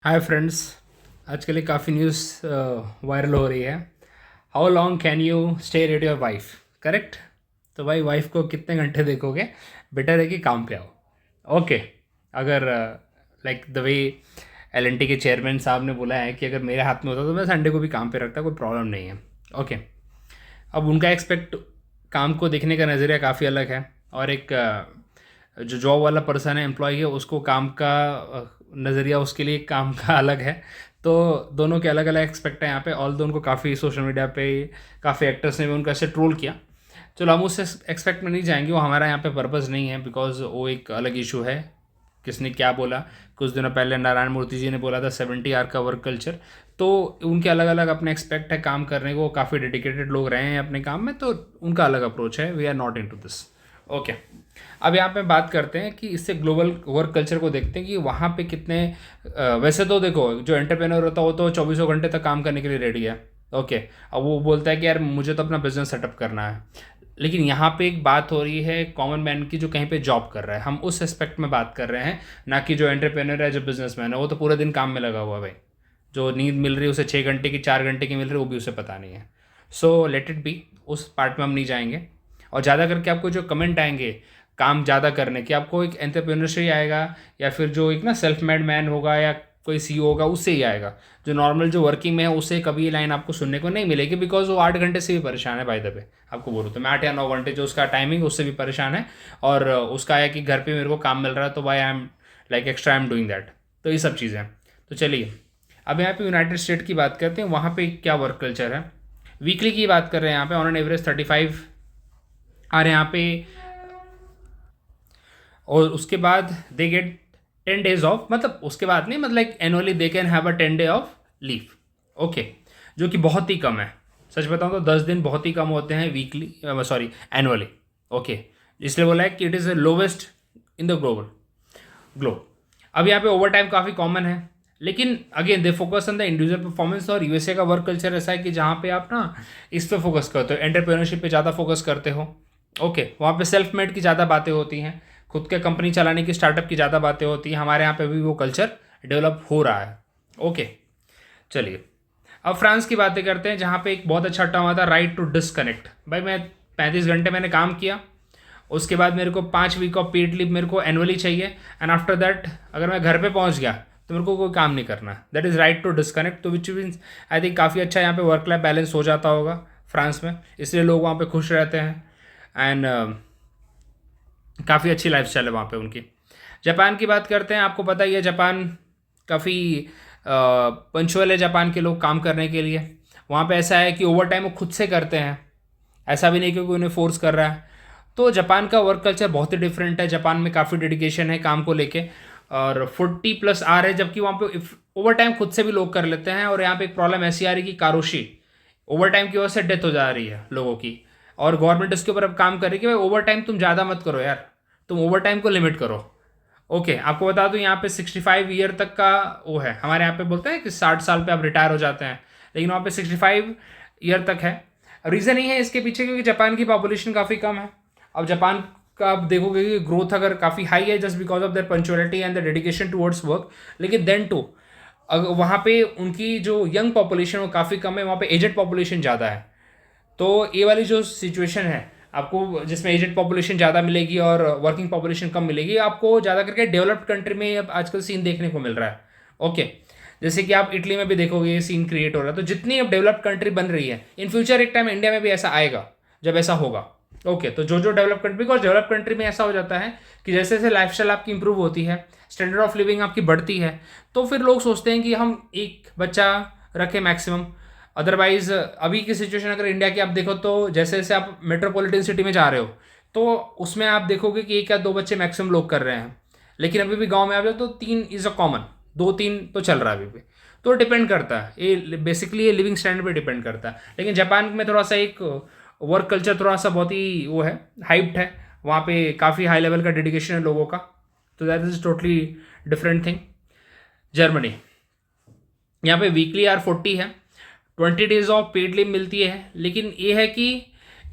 Hi friends. आजकल काफ़ी news viral हो रही है। How long can you stay with your wife, correct. तो भाई वाइफ को कितने घंटे देखोगे, बेटर है कि काम पे आओ। ओके। अगर लाइक द वे एल के चेयरमैन साहब ने बोला है कि अगर मेरे हाथ में होता तो मैं संडे को भी काम पे रखता, कोई प्रॉब्लम नहीं है। ओके। अब उनका एक्सपेक्ट काम को देखने का नज़रिया काफ़ी अलग है, और एक जो जॉब वाला पर्सन है, एम्प्लॉय है, उसको काम का नज़रिया, उसके लिए काम का अलग है। तो दोनों के अलग अलग एक्सपेक्ट है यहाँ पे। ऑल दो उनको काफ़ी सोशल मीडिया पे काफ़ी एक्टर्स ने भी उनको ऐसे ट्रोल किया। चलो हम उससे एक्सपेक्ट में नहीं जाएंगे, वो हमारा यहाँ पे पर्पज़ नहीं है, बिकॉज वो एक अलग इशू है। किसने क्या बोला, कुछ दिनों पहले नारायण मूर्ति जी ने बोला था 70 आवर का वर्क कल्चर। तो उनके अलग अलग अपने एक्सपेक्ट है काम करने को, काफ़ी डेडिकेटेड लोग रहे हैं अपने काम में, तो उनका अलग अप्रोच है। We are not into this. Okay. अब यहाँ पे बात करते हैं कि इससे ग्लोबल वर्क कल्चर को देखते हैं कि वहाँ पे कितने वैसे तो देखो, जो एंटरप्रेन्योर होता है वो तो चौबीसों घंटे तक काम करने के लिए रेडी है। ओके। अब वो बोलता है कि यार मुझे तो अपना बिजनेस सेटअप करना है। लेकिन यहाँ पे एक बात हो रही है कॉमन मैन की, जो कहीं पे जॉब कर रहा है, हम उस एस्पेक्ट में बात कर रहे हैं, ना कि जो एंटरप्रेन्योर है, जो बिजनेसमैन है, वो तो पूरे दिन काम में लगा हुआ है भाई। जो नींद मिल रही है उसे 6 घंटे की, 4 घंटे की मिल रही है, वो भी उसे पता नहीं है। सो लेट इट बी, उस पार्ट में हम नहीं जाएंगे। और ज़्यादा करके आपको जो कमेंट आएंगे काम ज़्यादा करने की, आपको एक एंटरप्रेन्योरशिप ही आएगा, या फिर जो एक ना सेल्फ मेड मैन होगा या कोई सीईओ होगा उससे ही आएगा। जो नॉर्मल जो वर्किंग में है उससे कभी ये लाइन आपको सुनने को नहीं मिलेगी, बिकॉज वो 8 घंटे से भी परेशान है। बाय द वे आपको बोलूँ तो मैं 8 या 9 घंटे जो उसका टाइमिंग उससे भी परेशान है। और उसका है कि घर पे मेरे को काम मिल रहा है, तो why I am like extra I am doing that. तो ये सब चीज़ें हैं। तो चलिए अब यहाँ पे यूनाइटेड स्टेट की बात करते हैं, वहाँ पे क्या वर्क कल्चर है। वीकली की बात कर रहे हैं यहाँ पे, ऑन एन एवरेज 35 आ रहे हैं यहाँ पे। और उसके बाद दे गेट 10 days ऑफ, मतलब उसके बाद नहीं, मतलब like annually they can have a 10 day of leave. Okay. जो कि बहुत ही कम है। सच बताऊं तो 10 दिन बहुत ही कम होते हैं वीकली, सॉरी एनुअली। ओके। इसलिए बोला है कि it is the lowest in the globe. अब यहाँ पे ओवर टाइम काफ़ी कॉमन है, लेकिन again they focus on the individual performance. और यूएसए का वर्क कल्चर ऐसा है कि जहाँ पे आप ना इस पे फोकस करते हो, एंटरप्रेन्योरशिप पे ज़्यादा फोकस करते हो। ओके। वहाँ पे सेल्फ मेड की ज़्यादा बातें होती हैं, खुद के कंपनी चलाने की, स्टार्टअप की ज़्यादा बातें होती हैं। हमारे यहाँ पे भी वो कल्चर डेवलप हो रहा है। ओके। चलिए अब फ्रांस की बातें करते हैं, जहाँ पे एक बहुत अच्छा टर्म आता है, राइट टू डिसकनेक्ट। भाई मैं 35 घंटे मैंने काम किया, उसके बाद मेरे को 5 वीक ऑफ पेड लीव मेरे को एनुअली चाहिए, एंड आफ्टर दैट अगर मैं घर पे पहुंच गया तो मेरे को कोई काम नहीं करना। That is right to disconnect. तो विच मीन्स आई थिंक काफ़ी अच्छा यहाँ पे वर्क लाइफ बैलेंस हो जाता होगा फ्रांस में, इसलिए लोग वहाँ पे खुश रहते हैं। एंड काफ़ी अच्छी लाइफ स्टाइल है वहाँ पे उनकी। जापान की बात करते हैं, आपको पता ही है जापान काफ़ी पंचुअल है। जापान के लोग काम करने के लिए वहाँ पे ऐसा है कि ओवर टाइम वो खुद से करते हैं, ऐसा भी नहीं कि कोई उन्हें फोर्स कर रहा है। तो जापान का वर्क कल्चर बहुत ही डिफरेंट है। जापान में काफ़ी डेडिकेशन है काम को लेके, और 40+ आवर है, जबकि वहाँ पे ओवर टाइम खुद से भी लोग कर लेते हैं। और यहाँ पे एक प्रॉब्लम ऐसी आ रही है कि कारोशी ओवर टाइम की वजह से डेथ हो जा रही है लोगों की, और गवर्नमेंट इसके ऊपर अब काम कर रही है कि भाई ओवर टाइम तुम ज़्यादा मत करो यार, तुम ओवर टाइम को लिमिट करो। ओके। आपको बता दूं यहाँ पे 65 ईयर तक का वो है। हमारे यहाँ पे बोलते हैं कि 60 साल पे आप रिटायर हो जाते हैं, लेकिन वहाँ पे 65 ईयर तक है। रीज़न ये है इसके पीछे क्योंकि जापान की पॉपुलेशन काफ़ी कम है। अब जापान का आप देखोगे कि ग्रोथ अगर काफ़ी हाई है just because of their punctuality and the dedication towards work, लेकिन देन टू अगर वहाँ पे उनकी जो यंग पॉपुलेशन वो काफ़ी कम है, वहाँ पे एजेड पॉपुलेशन ज़्यादा है। तो ये वाली जो सिचुएशन है आपको, जिसमें एजेड पॉपुलेशन ज़्यादा मिलेगी और वर्किंग पॉपुलेशन कम मिलेगी, आपको ज़्यादा करके डेवलप्ड कंट्री में अब आजकल सीन देखने को मिल रहा है। ओके। जैसे कि आप इटली में भी देखोगे ये सीन क्रिएट हो रहा है। तो जितनी अब डेवलप्ड कंट्री बन रही है, इन फ्यूचर एक टाइम इंडिया में भी ऐसा आएगा जब ऐसा होगा। ओके। तो जो जो develop country, because develop country में ऐसा हो जाता है कि जैसे जैसे लाइफ स्टाइल आपकी इंप्रूव होती है, स्टैंडर्ड ऑफ लिविंग आपकी बढ़ती है, तो फिर लोग सोचते हैं कि हम एक बच्चा रखें मैक्सिमम। अदरवाइज अभी की सिचुएशन अगर इंडिया की आप देखो, तो जैसे जैसे आप मेट्रोपॉलिटन सिटी में जा रहे हो, तो उसमें आप देखोगे कि 1 या 2 बच्चे मैक्सिमम लोग कर रहे हैं। लेकिन अभी भी गांव में आप जाओ तो 3 इज़ अ कॉमन, 2-3 तो चल रहा है अभी भी। तो डिपेंड करता है, ये बेसिकली ये लिविंग स्टैंडर्ड पे डिपेंड करता है। लेकिन जापान में थोड़ा सा एक वर्क कल्चर थोड़ा सा बहुत ही वो है, हाइप्ड है। वहाँ पे काफ़ी हाई लेवल का डेडिकेशन है लोगों का। तो that is totally different thing. Germany, यहाँ पे वीकली R40 है, 20 days ऑफ पेड लीव मिलती है। लेकिन ये है कि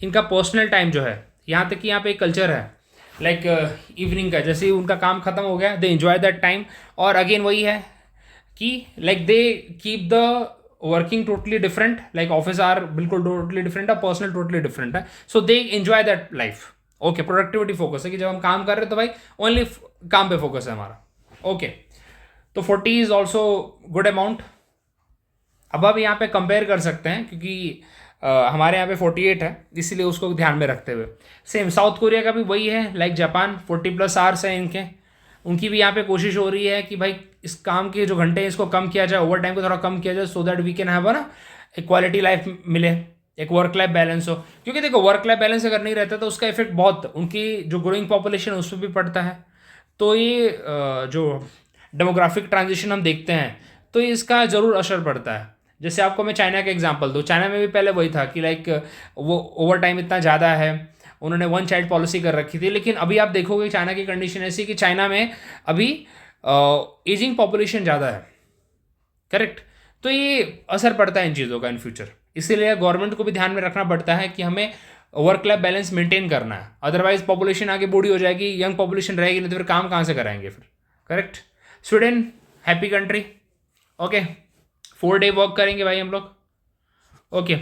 इनका पर्सनल टाइम जो है, यहाँ तक कि यहाँ पे एक कल्चर है लाइक इवनिंग का, जैसे ही उनका काम खत्म हो गया दे एंजॉय दैट टाइम। और अगेन वही है कि like they keep the working totally different, like office are बिल्कुल टोटली डिफरेंट है, पर्सनल टोटली डिफरेंट है, so they enjoy that life. Okay, productivity focus है कि जब हम काम कर रहे हैं तो भाई ओनली काम पे फोकस है हमारा। ओके, तो 40 इज ऑल्सो गुड अमाउंट। अब आप यहाँ पे कंपेयर कर सकते हैं क्योंकि हमारे यहाँ पे 48 है, इसीलिए उसको ध्यान में रखते हुए सेम साउथ कोरिया का भी वही है, लाइक जापान 40+ आवर्स है इनके। उनकी भी यहाँ पे कोशिश हो रही है कि भाई इस काम के जो घंटे हैं इसको कम किया जाए, ओवर टाइम को थोड़ा कम किया जाए, so that we can have ना एक क्वालिटी लाइफ मिले, एक वर्क लाइफ बैलेंस हो। क्योंकि देखो वर्क लाइफ बैलेंस अगर नहीं रहता तो उसका इफेक्ट बहुत उनकी जो ग्रोइंग पॉपुलेशन है उस पर भी पड़ता है। तो ये जो डेमोग्राफिक ट्रांजिशन हम देखते हैं तो इसका ज़रूर असर पड़ता है। जैसे आपको मैं चाइना का एग्जांपल दूँ, चाइना में भी पहले वही था कि लाइक वो ओवर टाइम इतना ज़्यादा है, उन्होंने वन चाइल्ड पॉलिसी कर रखी थी। लेकिन अभी आप देखोगे चाइना की कंडीशन ऐसी कि चाइना में अभी एजिंग पॉपुलेशन ज़्यादा है, करेक्ट। तो ये असर पड़ता है इन चीज़ों का इन फ्यूचर, इसीलिए गवर्नमेंट को भी ध्यान में रखना पड़ता है कि हमें वर्क लाइफ बैलेंस मेंटेन करना है, अदरवाइज पॉपुलेशन आगे बूढ़ी हो जाएगी, यंग पॉपुलेशन रहेगी नहीं तो फिर काम कहाँ से कराएंगे फिर, correct. Sweden happy country, okay, 4 day work करेंगे भाई हम लोग, ओके।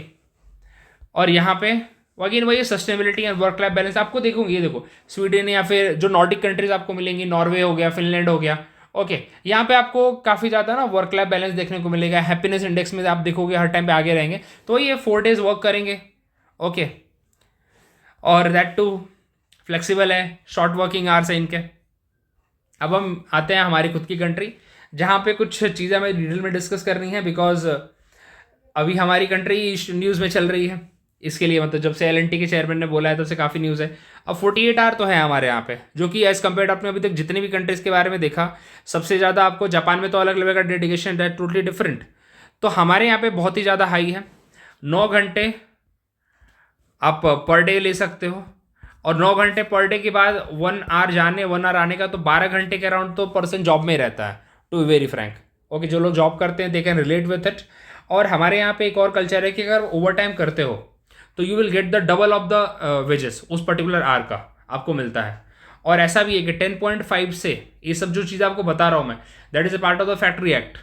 और यहाँ पे अगेन वही sustainability and work life balance आपको देखोगे, ये देखो स्वीडन या फिर जो नॉर्डिक कंट्रीज आपको मिलेंगी, नॉर्वे हो गया, फिनलैंड हो गया, ओके, यहाँ पे आपको काफ़ी ज़्यादा ना वर्क लाइफ बैलेंस देखने को मिलेगा। हैप्पीनेस इंडेक्स में आप देखोगे हर टाइम पे आगे रहेंगे, तो ये 4 डेज वर्क करेंगे, ओके। और दैट टू फ्लेक्सिबल है, शॉर्ट वर्किंग आवर्स है इनके। अब हम आते हैं हमारी खुद की कंट्री, जहाँ पे कुछ चीज़ें हमें डिटेल में डिस्कस करनी है, बिकॉज अभी हमारी कंट्री न्यूज़ में चल रही है, इसके लिए मतलब जब से L&T के चेयरमैन ने बोला है तब से काफ़ी न्यूज़ है। अब 48 आवर तो है हमारे यहाँ पे, जो कि एज़ कम्पेयर आपने अभी तक जितनी भी कंट्रीज़ के बारे में देखा, सबसे ज़्यादा आपको जापान में तो अलग लेवल का डेडिकेशन है, टोटली डिफरेंट। तो हमारे यहाँ पे बहुत ही ज़्यादा हाई है, 9 घंटे आप पर डे ले सकते हो, और 9 घंटे पर डे के बाद 1 आवर जाने 1 आवर आने का, तो 12 घंटे के अराउंड तो पर्सन जॉब में रहता है, to be very frank, okay. जो लोग जॉब करते हैं they can relate with it. और हमारे यहाँ पे एक और कल्चर है कि अगर ओवर टाइम करते हो तो you will get the double of the wages, उस पर्टिकुलर आवर का आपको मिलता है। और ऐसा भी है कि 10.5 से, ये सब जो चीज़ आपको बता रहा हूँ मैं, that is a part of the factory act,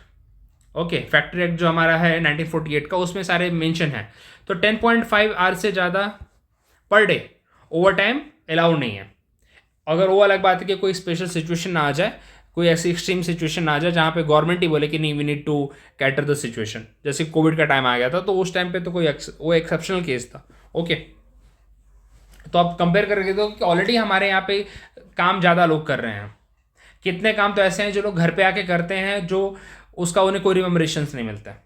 okay. Factory act जो हमारा है 1948 का, उसमें सारे मेंशन है। तो 10.5 आवर से ज़्यादा per day over time allowed नहीं है। अगर वो अलग बात है कि कोई स्पेशल सिचुएशन ना आ जाए, कोई ऐसी एक्सट्रीम सिचुएशन ना आ जाए जहाँ पे गवर्नमेंट ही बोले कि नहीं we need to cater the situation, जैसे कोविड का टाइम आ गया था, तो उस टाइम पे तो कोई वो एक्सेप्शनल केस था, ओके। तो आप कंपेयर करके देखो कि ऑलरेडी हमारे यहाँ पे काम ज़्यादा लोग कर रहे हैं, कितने काम तो ऐसे हैं जो लोग घर पे आके करते हैं, जो उसका उन्हें कोई रिमेमरेशंस नहीं मिलता है,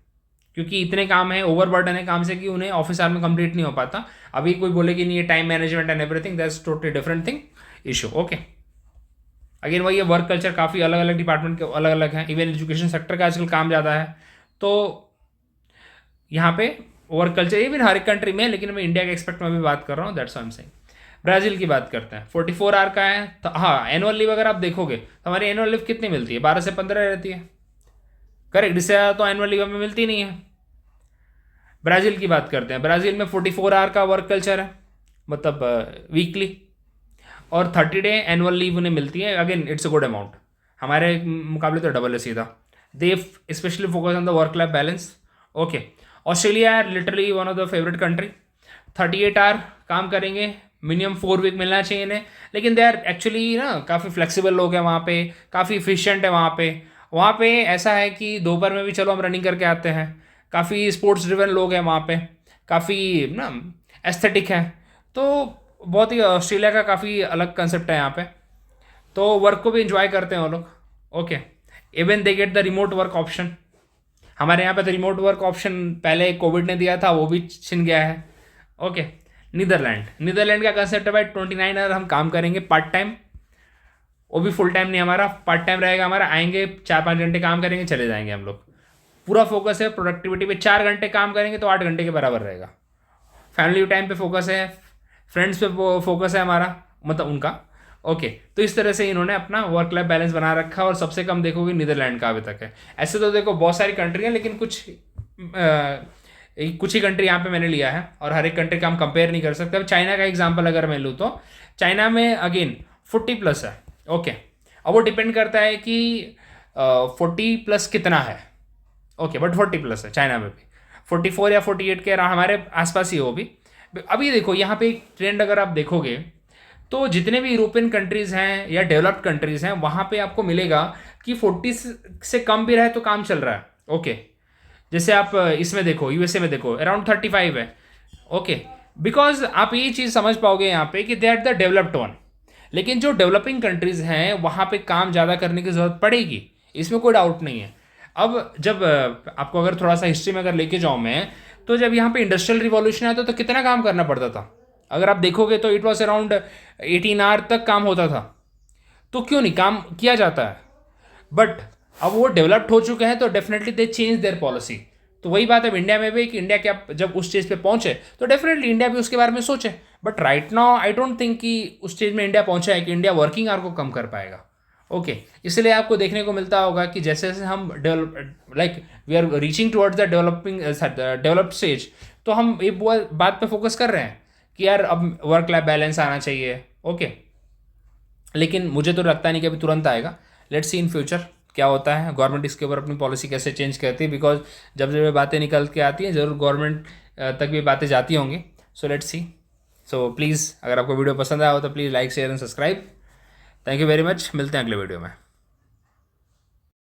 क्योंकि इतने काम है, ओवरबर्डन है काम से कि उन्हें ऑफिस आवर में कंप्लीट नहीं हो पाता। अभी कोई बोले कि नहीं ये time management and everything, that's totally different thing issue, okay. Again वही है, वर्क कल्चर काफ़ी अलग अलग डिपार्टमेंट के अलग अलग हैं, इवन एजुकेशन सेक्टर का आजकल काम ज़्यादा है, तो यहाँ पे वर्क कल्चर इवन हर एक कंट्री में, लेकिन मैं इंडिया के एक्सपेक्ट में भी बात कर रहा हूँ, that's why I am saying. Brazil की बात करते हैं, 44 आवर का है, तो हाँ एनुअल लीव अगर आप देखोगे तो हमारी एनुअल लीव कितनी मिलती है, 12 से 15 रहती है, करेक्ट। इससे ज़्यादा तो एनुअल लीव हमें मिलती नहीं है। ब्राज़ील की बात करते हैं, ब्राज़ील में 44 आवर का वर्क कल्चर है, मतलब वीकली, और 30 डे एनुअल लीव उन्हें मिलती है। Again it's a good amount, हमारे मुकाबले तो डबल है सीधा। They specially focus on the work life balance, okay. Australia है literally one of the favourite country, 38 hour काम करेंगे, मिनिमम 4 वीक मिलना चाहिए इन्हें, लेकिन दे आर एक्चुअली ना काफ़ी फ्लेक्सिबल लोग हैं वहाँ पे, काफ़ी इफिशियंट है वहाँ पे ऐसा है कि दोपहर में भी चलो हम रनिंग करके आते हैं, काफ़ी स्पोर्ट्स ड्रिवन लोग हैं वहाँ पे, काफ़ी ना एस्थेटिक है, तो बहुत ही ऑस्ट्रेलिया का काफ़ी अलग कंसेप्ट है यहाँ पे। तो वर्क को भी इंजॉय करते हैं वो लोग, okay. Even they get the remote work option, हमारे यहाँ पे तो रिमोट वर्क ऑप्शन पहले कोविड ने दिया था, वो भी छिन गया है, ओके। नीदरलैंड का कंसेप्ट है भाई 29 आवर हम काम करेंगे पार्ट टाइम, वो भी फुल टाइम नहीं, हमारा पार्ट टाइम रहेगा, हमारा आएंगे 4-5 घंटे काम करेंगे चले जाएंगे हम लोग। पूरा फोकस है प्रोडक्टिविटी पे, 4 घंटे काम करेंगे तो 8 घंटे के बराबर रहेगा। फैमिली टाइम पे फोकस है, फ्रेंड्स पे फोकस है हमारा, मतलब उनका, ओके। तो इस तरह से इन्होंने अपना वर्क लाइफ बैलेंस बना रखा, और सबसे कम देखोगे नीदरलैंड का अभी तक है। ऐसे तो देखो बहुत सारी कंट्री हैं, लेकिन कुछ ही कंट्री यहाँ पे मैंने लिया है, और हर एक कंट्री का हम कंपेयर नहीं कर सकते। अब चाइना का एग्जांपल अगर मैं लूँ तो चाइना में अगेन 40+ है, ओके। अब वो डिपेंड करता है कि 40+ कितना है, ओके, बट 40+ है चाइना में भी, 44 या 48 के हमारे आसपास ही हो भी। अभी देखो यहाँ पे एक ट्रेंड अगर आप देखोगे तो जितने भी यूरोपियन कंट्रीज़ हैं या डेवलप्ड कंट्रीज़ हैं वहाँ पे आपको मिलेगा कि 40 से कम भी रहे तो काम चल रहा है, ओके। जैसे आप इसमें देखो, यूएसए में देखो अराउंड 35 है, ओके। बिकॉज आप ये चीज़ समझ पाओगे यहाँ पे कि they are the developed one. लेकिन जो डेवलपिंग कंट्रीज़ हैं वहाँ पे काम ज़्यादा करने की ज़रूरत पड़ेगी, इसमें कोई डाउट नहीं है। अब जब आपको अगर थोड़ा सा हिस्ट्री में अगर लेके जाऊँ मैं, तो जब यहाँ पे इंडस्ट्रियल रिवॉल्यूशन आया था तो कितना काम करना पड़ता था, अगर आप देखोगे तो इट वॉज अराउंड 18 आवर तक काम होता था। तो क्यों नहीं काम किया जाता है, बट अब वो डेवलप्ड हो चुके हैं तो definitely they change their policy. तो वही बात है इंडिया में भी कि इंडिया क्या जब उस स्टेज पे पहुंचे तो डेफिनेटली इंडिया भी उसके बारे में सोचे, but right now I don't think कि उस स्टेज में इंडिया पहुंचा है कि इंडिया वर्किंग आवर को कम कर पाएगा, ओके। इसलिए आपको देखने को मिलता होगा कि जैसे जैसे हम like we are reaching towards the developed stage, तो हम ये बात पे फोकस कर रहे हैं कि यार अब वर्क लाइफ बैलेंस आना चाहिए, ओके। लेकिन मुझे तो लगता नहीं कि अभी तुरंत आएगा। लेट्स सी इन फ्यूचर क्या होता है, गवर्नमेंट इसके ऊपर अपनी पॉलिसी कैसे चेंज करती है, बिकॉज जब जब ये बातें निकल के आती हैं ज़रूर गवर्नमेंट तक भी बातें जाती होंगी। So let's see. So please अगर आपको वीडियो पसंद आया हो तो please like share and subscribe. Thank you very much, मिलते हैं अगले वीडियो में।